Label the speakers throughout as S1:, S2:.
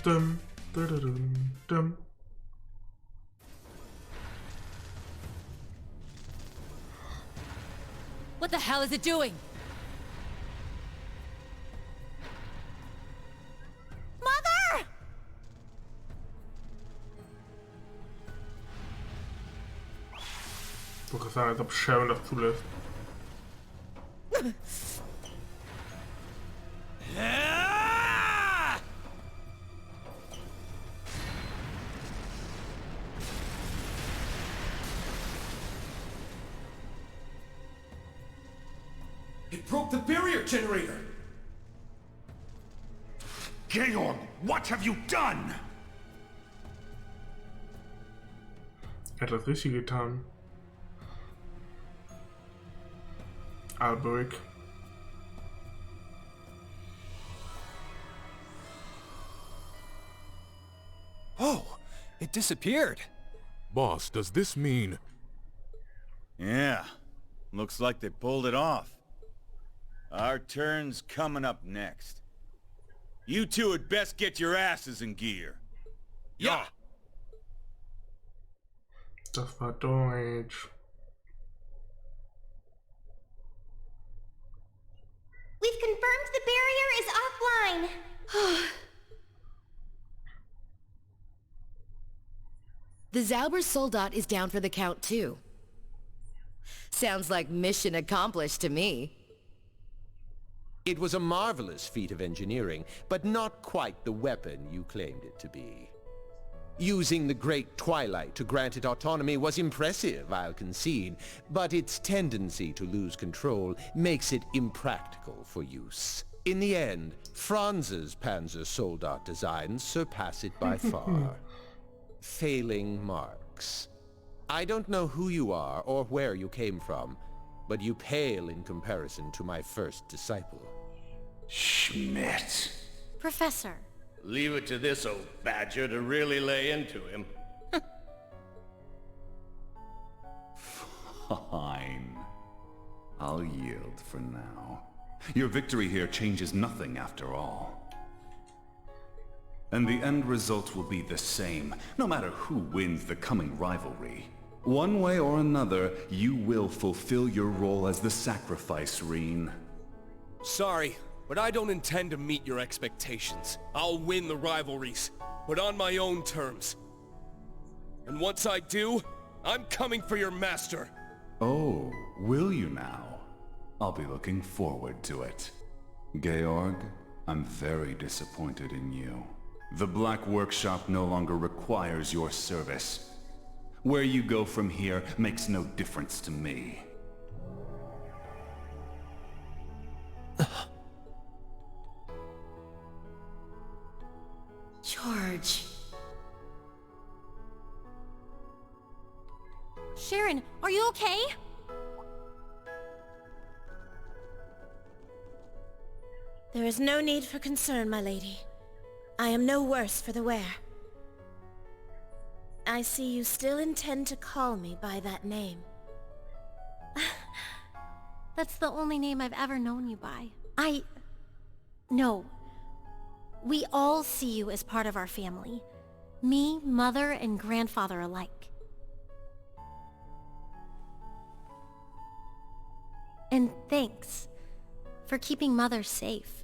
S1: Dum, dum, dum.
S2: What the hell is it doing? Mother!
S1: Ich wollte sagen, als ob Sharon das zulässt.
S3: It broke the barrier generator!
S4: Georg, what have you done?
S1: Er hat das Richtige getan. Alberich.
S3: Oh, it disappeared.
S5: Boss, does this mean...
S6: Yeah, looks like they pulled it off. Our turn's coming up next. You two had best get your asses in gear.
S3: Yeah.
S1: Das war Deutsch.
S7: We've confirmed the barrier is offline.
S2: The Zauber Soldat is down for the count too. Sounds like mission accomplished to me.
S8: It was a marvelous feat of engineering, but not quite the weapon you claimed it to be. Using the Great Twilight to grant it autonomy was impressive, I'll concede, but its tendency to lose control makes it impractical for use. In the end, Franz's Panzer Soldat designs surpass it by far. Failing marks. I don't know who you are or where you came from, but you pale in comparison to my first disciple.
S4: Schmidt.
S2: Professor.
S9: Leave it to this old badger to really lay into him.
S4: Fine. I'll yield for now. Your victory here changes nothing after all. And the end result will be the same, no matter who wins the coming rivalry. One way or another, you will fulfill your role as the sacrifice, Rean.
S3: Sorry, but I don't intend to meet your expectations. I'll win the rivalries, but on my own terms. And once I do, I'm coming for your master.
S4: Oh, will you now? I'll be looking forward to it. Georg, I'm very disappointed in you. The Black Workshop no longer requires your service. Where you go from here makes no difference to me.
S2: George.
S7: Sharon, are you okay?
S10: There is no need for concern, my lady. I am no worse for the wear. I see you still intend to call me by that name.
S7: That's the only name I've ever known you by. No. We all see you as part of our family. Me, mother, and grandfather alike. And thanks for keeping Mother safe.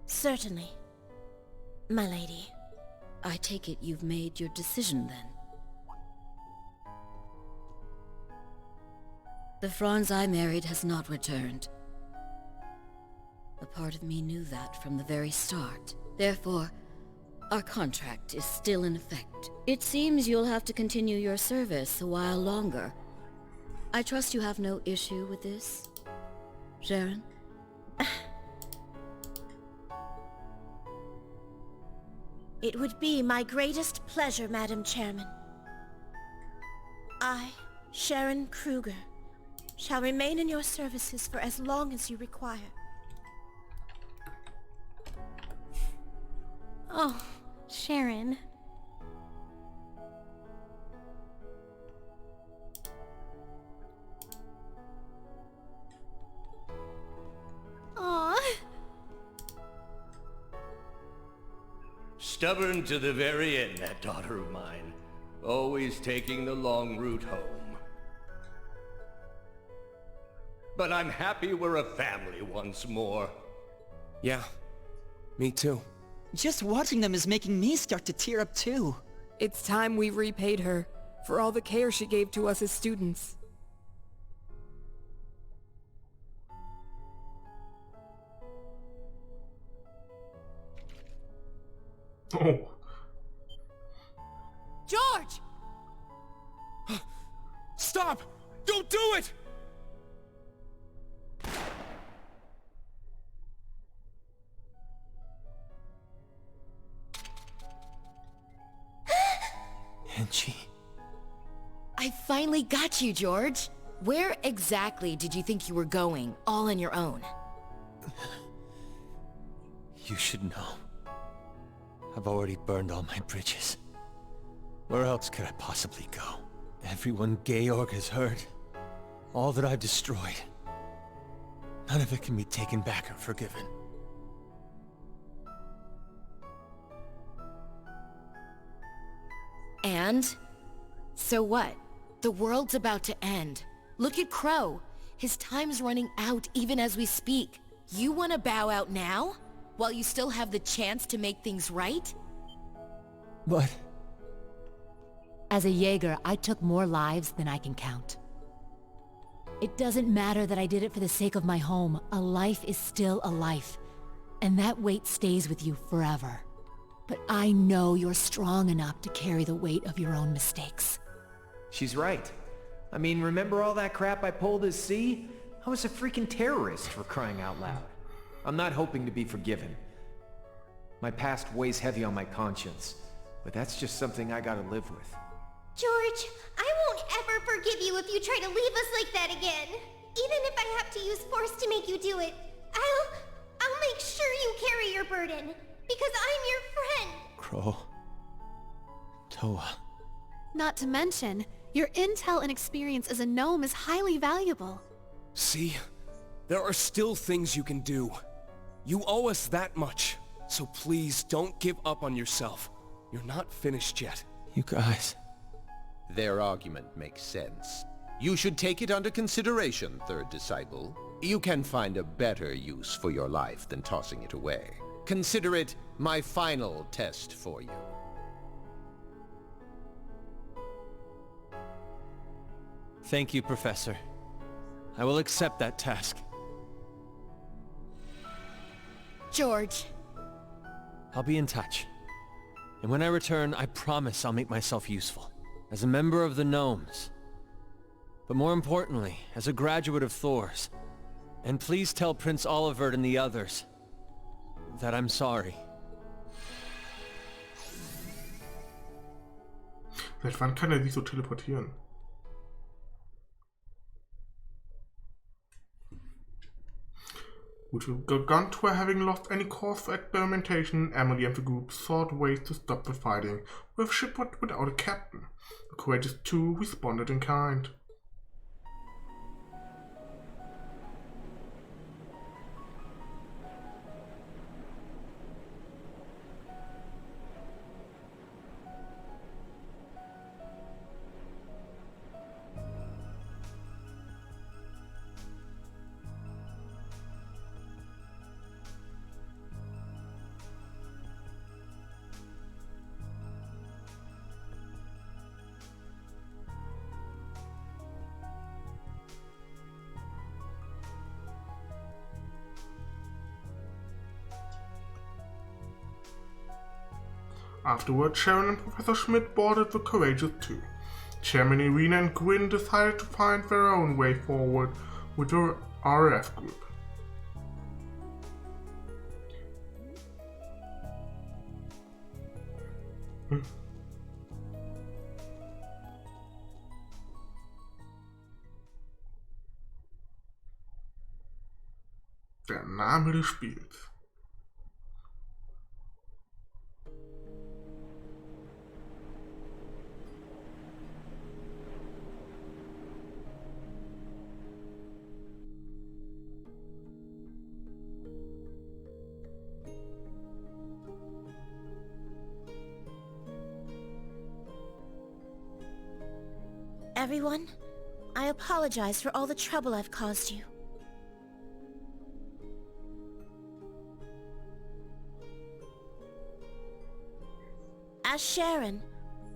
S10: Certainly, my lady.
S2: I take it you've made your decision then. The Franz I married has not returned. A part of me knew that from the very start. Therefore, our contract is still in effect. It seems you'll have to continue your service a while longer. I trust you have no issue with this, Sharon?
S10: It would be my greatest pleasure, Madam Chairman. I, Sharon Kruger, shall remain in your services for as long as you require.
S7: Oh, Sharon. Aw.
S9: Stubborn to the very end, that daughter of mine. Always taking the long route home. But I'm happy we're a family once more.
S3: Yeah, me too.
S11: Just watching them is making me start to tear up too.
S12: It's time we repaid her for all the care she gave to us as students.
S1: Oh.
S3: George! Stop! Don't do it!
S11: Angie.
S2: I finally got you, George. Where exactly did you think you were going, all on your own?
S11: You should know. I've already burned all my bridges. Where else could I possibly go? Everyone Georg has hurt. All that I've destroyed. None of it can be taken back or forgiven.
S2: And? So what? The world's about to end. Look at Crow. His time's running out even as we speak. You want to bow out now? While you still have the chance to make things right?
S11: But...
S13: As a Jaeger, I took more lives than I can count. It doesn't matter that I did it for the sake of my home. A life is still a life. And that weight stays with you forever. But I know you're strong enough to carry the weight of your own mistakes.
S14: She's right. I mean, remember all that crap I pulled as C? I was a freaking terrorist, for crying out loud. I'm not hoping to be forgiven. My past weighs heavy on my conscience, but that's just something I gotta live with.
S15: George, I won't ever forgive you if you try to leave us like that again. Even if I have to use force to make you do it, I'll make sure you carry your burden. Because I'm your friend.
S11: Crow. Toa.
S7: Not to mention, your intel and experience as a gnome is highly valuable.
S3: See? There are still things you can do. You owe us that much. So please don't give up on yourself. You're not finished yet.
S11: You guys...
S8: Their argument makes sense. You should take it under consideration, third disciple. You can find a better use for your life than tossing it away. Consider it my final test for you.
S11: Thank you, Professor. I will accept that task.
S2: George.
S11: I'll be in touch. And when I return, I promise I'll make myself useful. As a member of the Gnomes. But more importantly, as a graduate of Thor's. And please tell Prince Olivert and the others that I'm sorry.
S1: Seit wann kann er sich so teleportieren? With Gargantua having lost any cause for experimentation, Emily and the group sought ways to stop the fighting with a shipwreck without a captain. The courageous two responded in kind. Afterward, Sharon and Professor Schmidt boarded the Courageous Two. Chairman Irina and Gwyn decided to find their own way forward with the RF group. Der Name des Spiels.
S10: Everyone, I apologize for all the trouble I've caused you. As Sharon,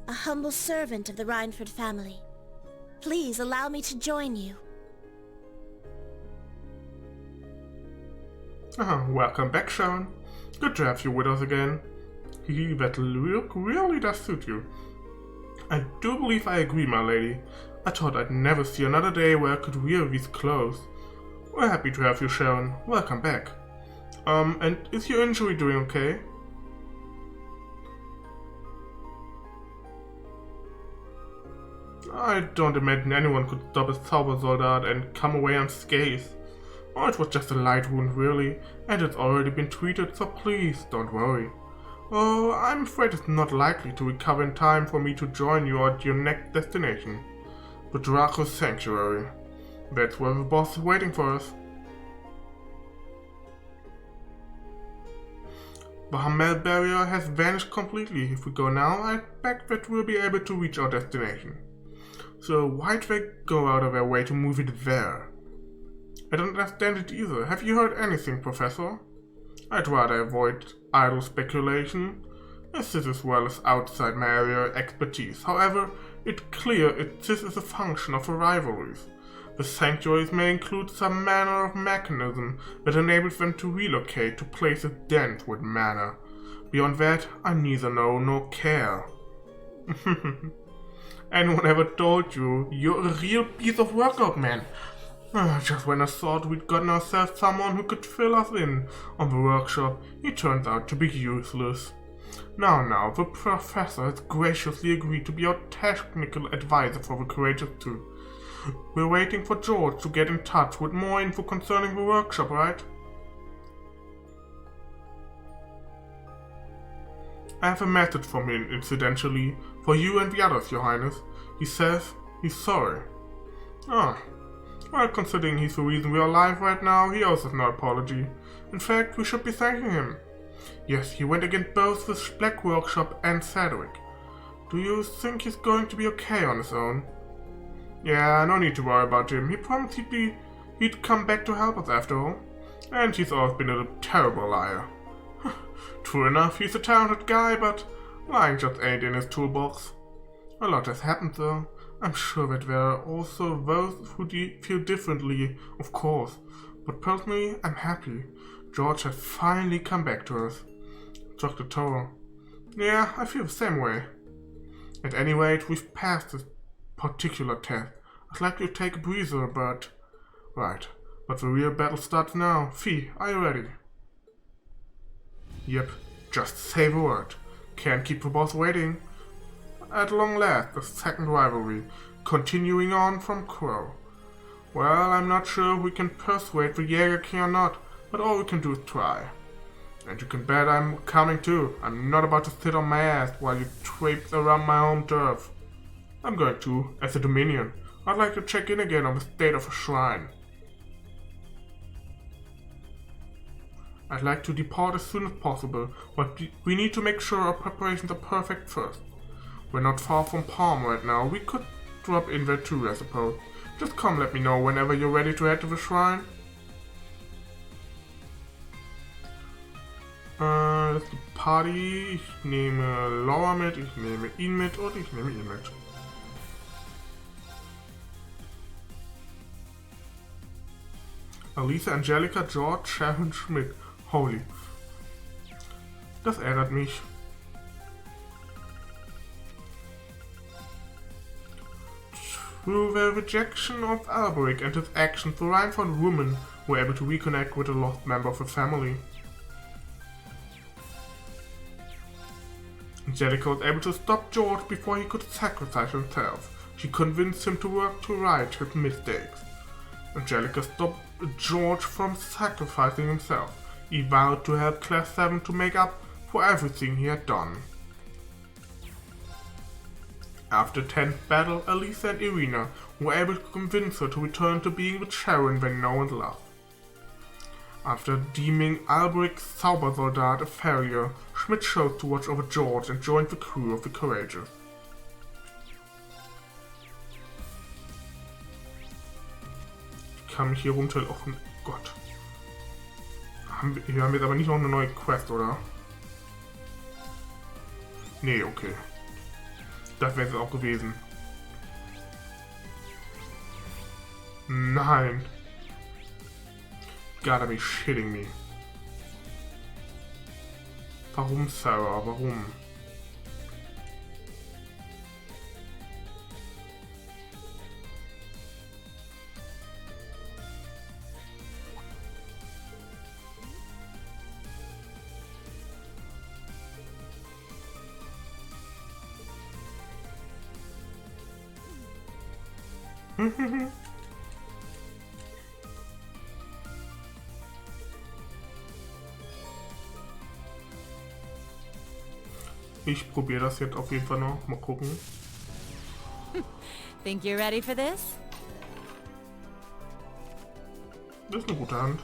S10: a humble servant of the Reinford family, please allow me to join you.
S1: Welcome back, Sharon. Good to have you with us again. That look really does suit you. I do believe I agree, my lady. I thought I'd never see another day where I could wear these clothes. We're happy to have you, Sharon. Welcome back. And is your injury doing okay? I don't imagine anyone could stop a Zaubersoldat and come away unscathed. Oh, it was just a light wound, really, and it's already been treated, so please don't worry. Oh, I'm afraid it's not likely to recover in time for me to join you at your next destination. The Draco's Sanctuary. That's where the boss is waiting for us. The Hamel barrier has vanished completely. If we go now, I bet that we'll be able to reach our destination. So why'd they go out of their way to move it there? I don't understand it either. Have you heard anything, Professor? I'd rather avoid idle speculation, as this is well as outside my area of expertise. However, it's clear this is a function of the rivalries. The sanctuaries may include some manner of mechanism that enables them to relocate to places dense with mana. Beyond that, I neither know nor care. Anyone ever told you you're a real piece of work, old man? Just when I thought we'd gotten ourselves someone who could fill us in on the workshop, he turned out to be useless. Now, the professor has graciously agreed to be our technical advisor for the Courageous 2. We're waiting for George to get in touch with more info concerning the workshop, right? I have a message from him, incidentally, for you and the others, Your Highness. He says he's sorry. Well, considering he's the reason we're alive right now, he owes us no apology. In fact, we should be thanking him. Yes, he went against both the Black Workshop and Cedric. Do you think he's going to be okay on his own? Yeah, no need to worry about him. He promised he'd come back to help us after all. And he's always been a terrible liar. True enough, he's a talented guy, but lying just ain't in his toolbox. A lot has happened though. I'm sure that there are also those who feel differently, of course. But personally, I'm happy. George has finally come back to us. Dr. Toro. Yeah, I feel the same way. At any rate, we've passed this particular test. I'd like to take a breather, but... Right. But the real battle starts now. Fee, are you ready? Yep. Just say the word. Can't keep the boss waiting. At long last, the second rivalry, continuing on from Crow. Well, I'm not sure if we can persuade the Jaeger King or not, but all we can do is try. And you can bet I'm coming too. I'm not about to sit on my ass while you traipse around my home turf. I'm going to, as a Dominion. I'd like to check in again on the state of the shrine. I'd like to depart as soon as possible, but we need to make sure our preparations are perfect first. We're not far from Palm right now. We could drop in there too, I suppose. Just come let me know whenever you're ready to head to the shrine. Das ist die Party. Ich nehme Laura mit, ich nehme ihn mit und ich nehme ihn mit. Alisa, Angelica, George, Sharon, Schmidt. Holy. Das ärgert mich. Through the rejection of Alberich and his actions, the Reinfords women were able to reconnect with a lost member of the family. Angelica was able to stop George before he could sacrifice himself. She convinced him to work to right his mistakes. Angelica stopped George from sacrificing himself. He vowed to help Class 7 to make up for everything he had done. After a tense battle, Alisa and Irina were able to convince her to return to being with Sharon when no one loved. After deeming Alberich's Zaubersoldat a failure, Schmidt chose to watch over George and joined the crew of the Courageous. kann mich hier rumstellen. Oh Gott. Wir haben jetzt aber nicht noch eine neue Quest, oder? Nee, okay. Das wäre es auch gewesen. Nein. Gotta be shitting me. Warum, Sarah? Warum? Ich probiere das jetzt auf jeden Fall noch. Mal gucken.
S13: Think you're ready for this?
S1: Das ist eine gute Hand.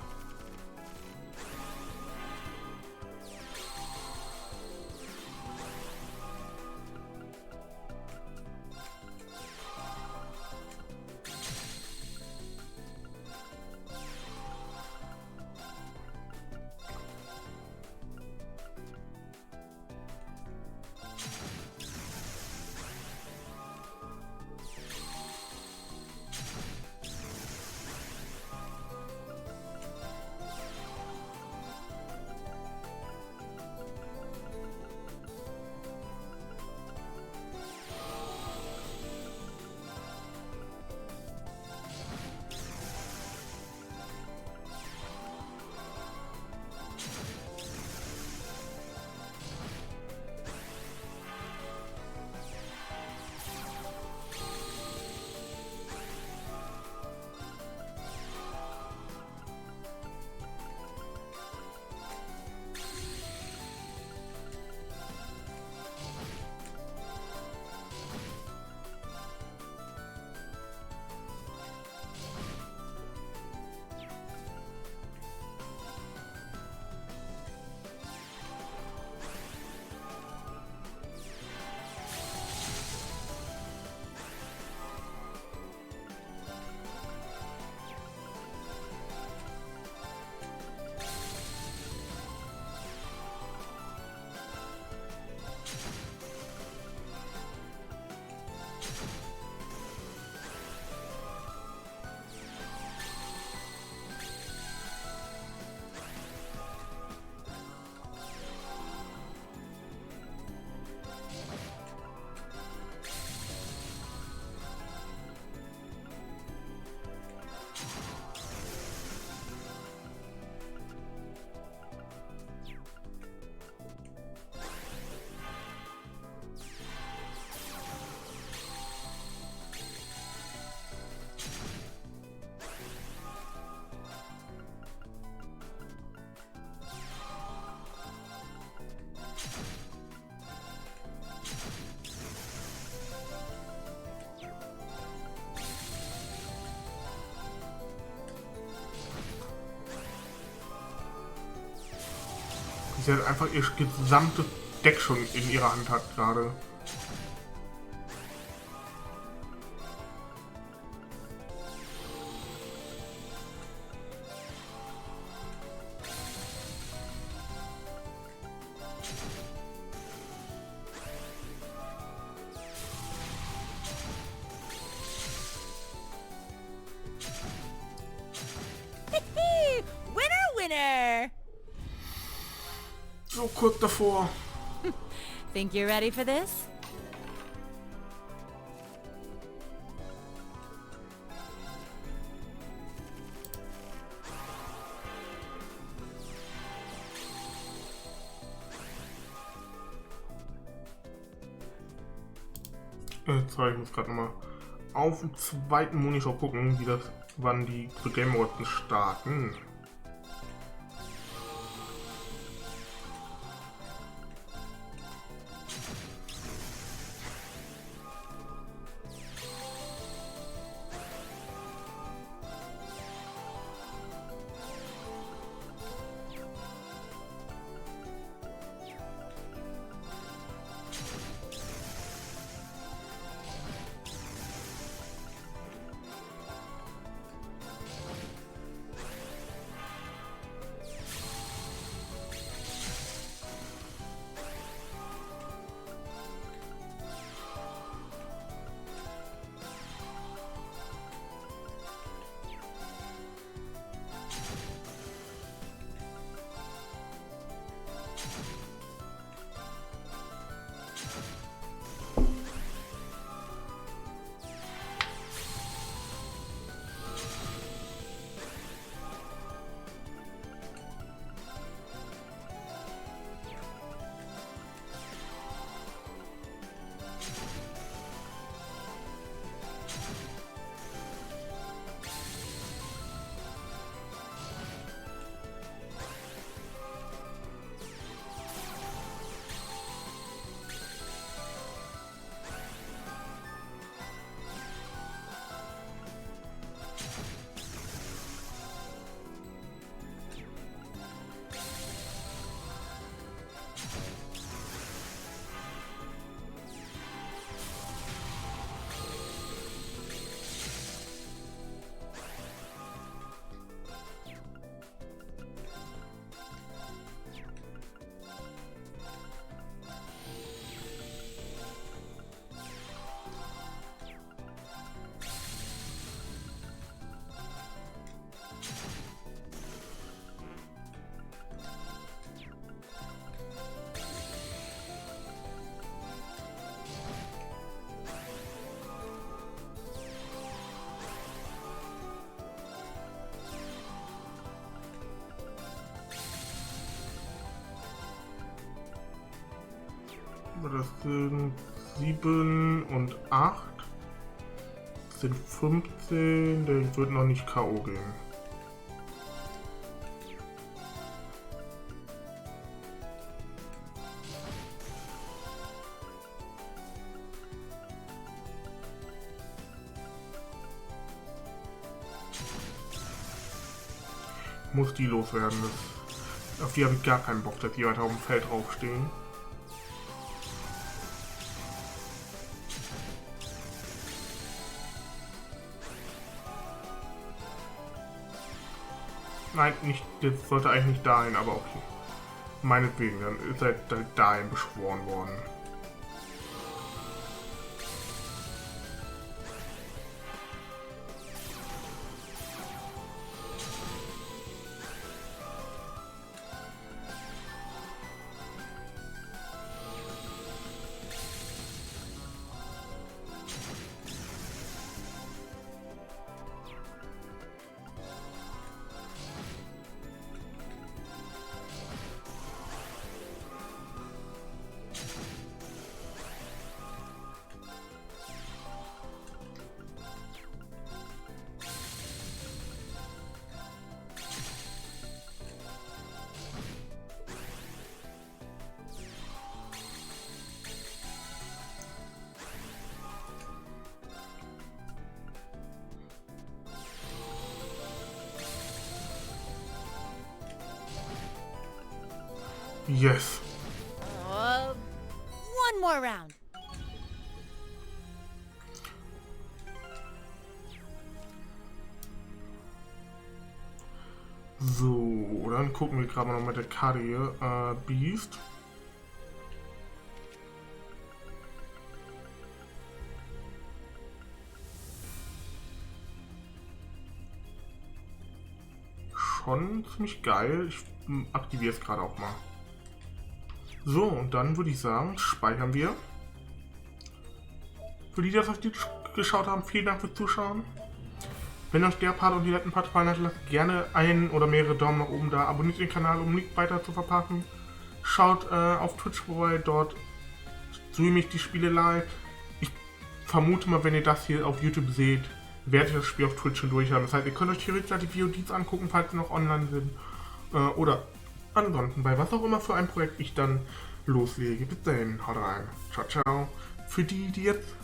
S1: Sie hat einfach ihr gesamtes Deck schon in ihrer Hand hat gerade. So kurz davor.
S13: Think you're ready for this?
S1: Sorry, ich muss gerade nochmal auf dem zweiten Monitor gucken, wann die Game Awards starten. Das sind 7 und 8. Das sind 15. Der wird noch nicht K.O. gehen. Muss die loswerden. Auf die habe ich gar keinen Bock, dass die weiter auf dem Feld draufstehen. Nein, nicht, das sollte eigentlich nicht dahin, aber okay. Meinetwegen, dann ist er dahin beschworen worden. Yes.
S7: One more round.
S1: So, dann gucken wir gerade mal noch mit der Karte hier. Beast. Schon ziemlich geil. Ich aktiviere es gerade auch mal. So, und dann würde ich sagen, speichern wir. Für die, die das auf YouTube geschaut haben, vielen Dank fürs Zuschauen. Wenn euch der Part und die letzten Part gefallen hat, lasst gerne einen oder mehrere Daumen nach oben da. Abonniert den Kanal, um nichts weiter zu verpassen. Schaut auf Twitch vorbei, dort streame ich die Spiele live. Ich vermute mal, wenn ihr das hier auf YouTube seht, werdet ihr das Spiel auf Twitch schon durch haben. Das heißt, ihr könnt euch theoretisch die VODs angucken, falls sie noch online sind. Oder ansonsten bei was auch immer für ein Projekt ich dann loslege. Bis dahin, haut rein. Ciao, ciao. Für die, die jetzt